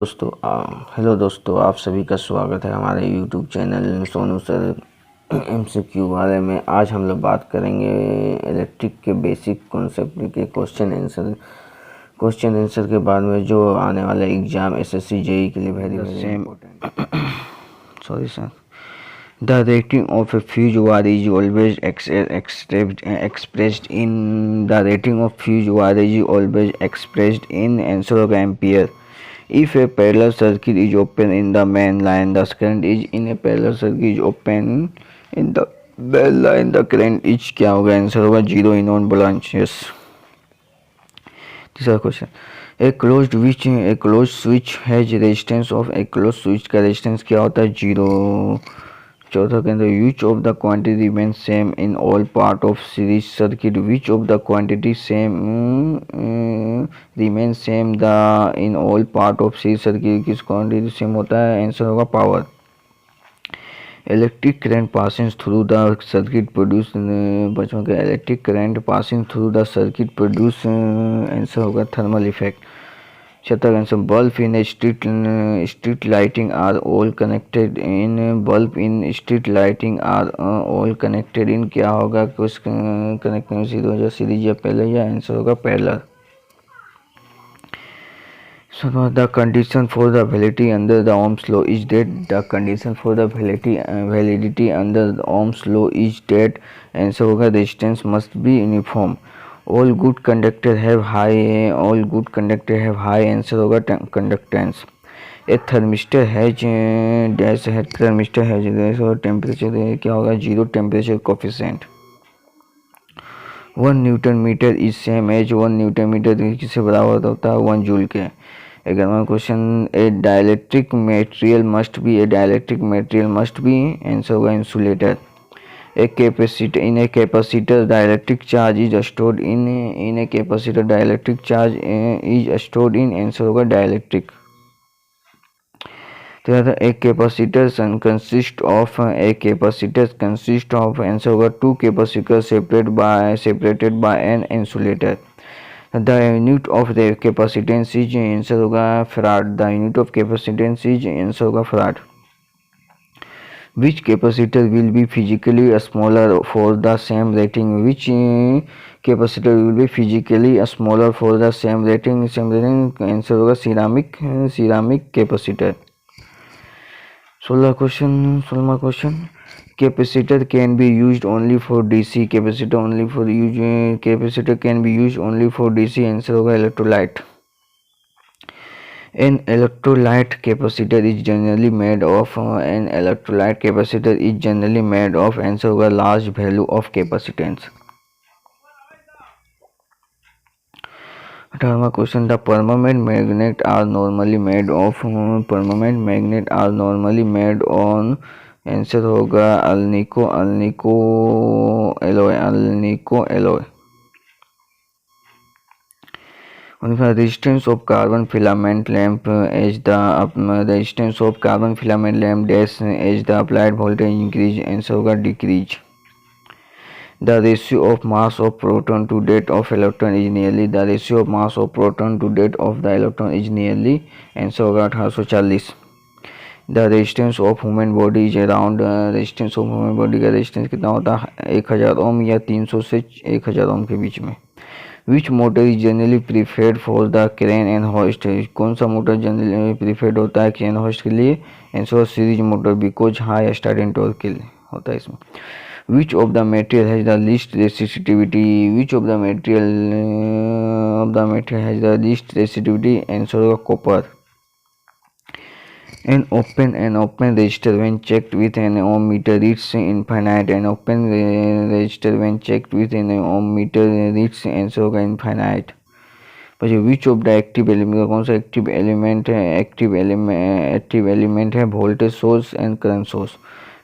Hello दोस्तों, आप सभी का स्वागत है हमारे YouTube channel Sonu sir MCQ वाले में। आज हम लोग बात करेंगे इलेक्ट्रिक के बेसिक कॉन्सेप्ट के क्वेश्चन आंसर के बाद में जो आने वाले एग्ज़ाम SSC JEE के लिए very important. Sorry sir. The rating of a fuse wire is always expressed in ampere. If a parallel circuit is open in the main line, the current is in a parallel circuit is open in the main line, the current is क्या होगा? Answer होगा 0 in on branches. तीसरा question, a closed switch has resistance of a closed switch का resistance क्या होता है? 0. चौथा के अंदर which of the quantity remains same in all part of series circuit? which of the quantity remains same in all part of series circuit? किस quantity same होता है? आंसर होगा power. Electric current passing through the circuit produce बच्चों का electric current passing through the circuit produce answer होगा thermal effect. छठा answer, bulb in street lighting are all connected in क्या होगा? कुछ कनेक्टेड सीरीज या पहले या आंसर होगा parallel. So the condition for the validity under the Ohm's law is that the condition for the validity under the Ohm's law is that answer होगा resistance must be uniform. all good conductors have high answer होगा conductance. a thermistor has temperature क्या होगा? 0 temperature coefficient. 1 Newton meter is same as 1 Newton meter किससे बराबर होता है? 1 joule के. 11वां question, a dielectric material must be answer होगा insulator. A capacitor in a capacitor dielectric charge is stored in a capacitor dielectric charge is stored in answer होगा dielectric. तो a capacitor consists of answer होगा 2 capacitors separated by an insulator. The unit of the capacitance is answer होगा farad. The unit of capacitance is answer होगा farad. Which capacitor will be physically smaller for the same rating? Which capacitor will be physically smaller for the same rating? Answer होगा ceramic capacitor. 16वां question, capacitor can be used only for DC. capacitor can be used only for DC. Answer होगा electrolyte. An electrolyte capacitor is generally made of answer होगा large value of capacitance. 18वां question, the permanent magnet are normally made on answer होगा alnico alloy. The resistance of carbon filament lamp as the applied voltage increase. Answer होगा decrease. The ratio of mass of proton to that of electron is nearly. The ratio of mass of proton to that of the electron is nearly. Answer होगा 1840. The resistance of human body is around. resistance of human body का resistance कितना होता है? 1000 ओम या 300 से 1000 ओम के बीच में. Which motor is generally preferred for the crane and hoist? कौन सा मोटर जनरली प्रीफर्ड होता है क्रेन होस्ट के लिए? Answer series motor, because high starting torque के लिए होता है इसमें. Which of the material has the least resistivity? Answer होगा copper. An open resistor when checked with an ohm meter reads infinite. An open resistor when checked with an ohm meter reads answer होगा infinite. પછી which of the active element, कौन सा active element है? voltage source and current source.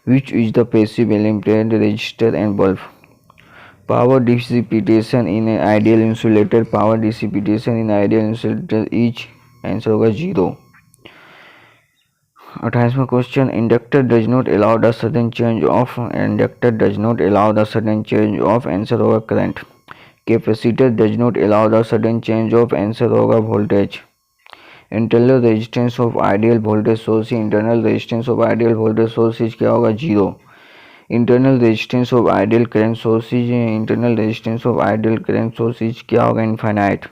Which is the passive element? resistor and bulb. Power dissipation in an ideal insulator is answer होगा 0. 28वां question, inductor does not allow the sudden change of answer होगा current. Capacitor does not allow the sudden change of answer होगा voltage. Internal resistance of ideal voltage source, internal resistance of ideal voltage source क्या होगा, 0। Internal resistance of ideal current source, internal resistance of ideal current source क्या होगा, infinite.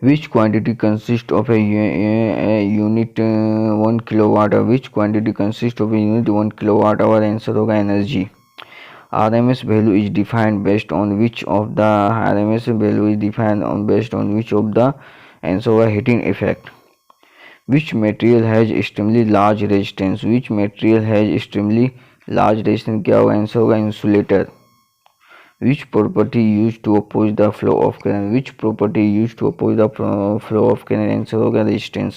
Which quantity consists of a unit 1 kilowatt hour? Which quantity consists of a unit 1 kilowatt hour? Answer होगा energy. RMS value is defined based on which of the RMS value is defined on based on which of the answer होगा heating effect। Which material has extremely large resistance? Which material has extremely large resistance क्या होगा, answer होगा insulator। Which property used to oppose the flow of current? Which property used to oppose the flow of current? Answer होगा resistance।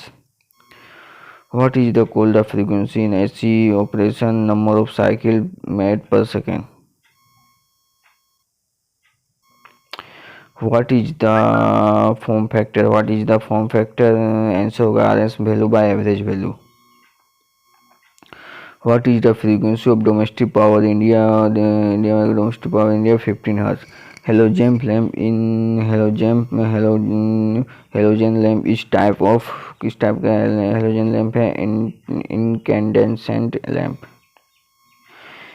What is the called the frequency in AC operation? Number of cycle made per second। What is the form factor? What is the form factor? Answer होगा RS value by average value। What is the frequency of domestic power India? Domestic power India 15 Hz। Halogen lamp in halogen lamp is type of किस type का halogen lamp है, incandescent lamp।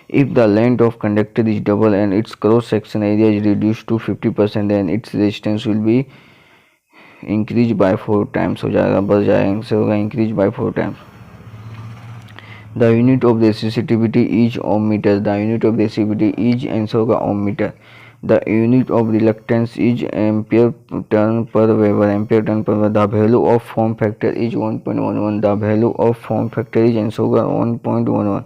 If the length of conductor is double and its cross section area is reduced to 50%, then its resistance will be increased by 4 times, हो जाएगा, बढ़ जाएगा, answer होगा increased by 4 times। The unit of resistivity is ohm meter। The unit of resistivity is answer होगा ohm meter। The unit of reluctance is ampere turn per Weber। Ampere turn per Weber। The value of form factor is 1.11। The value of form factor is answer होगा 1.11।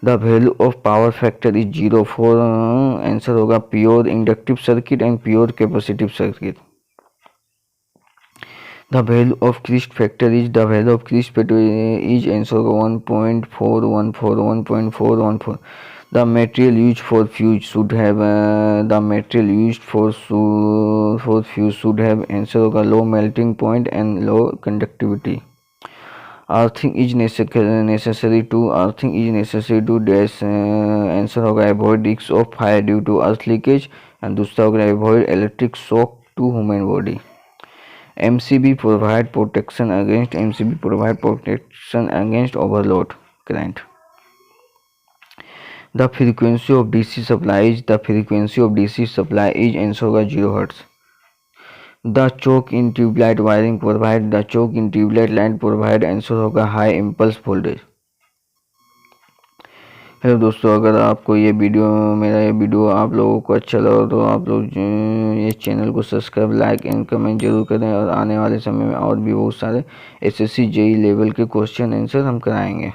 The value of power factor is 0 for answer होगा pure inductive circuit and pure capacitive circuit। The value of Christ factor is answer होगा 1.414। The material used for fuse should have answer होगा low melting point and low conductivity। Earthing is necessary to dash answer होगा avoid risks of fire due to earth leakage and दूसरा होगा avoid electric shock to human body। MCB provide protection against overload current। The frequency of DC supply is answer होगा 0 Hz। The choke in tubelight wiring provide answer होगा high impulse voltage। Hello दोस्तों, अगर आपको मेरा ये video आप लोगों को अच्छा लगा तो आप लोग ये चैनल को सब्सक्राइब, लाइक एंड कमेंट जरूर करें। और आने वाले समय में और भी बहुत सारे SSC JEE लेवल के क्वेश्चन आंसर हम कराएंगे।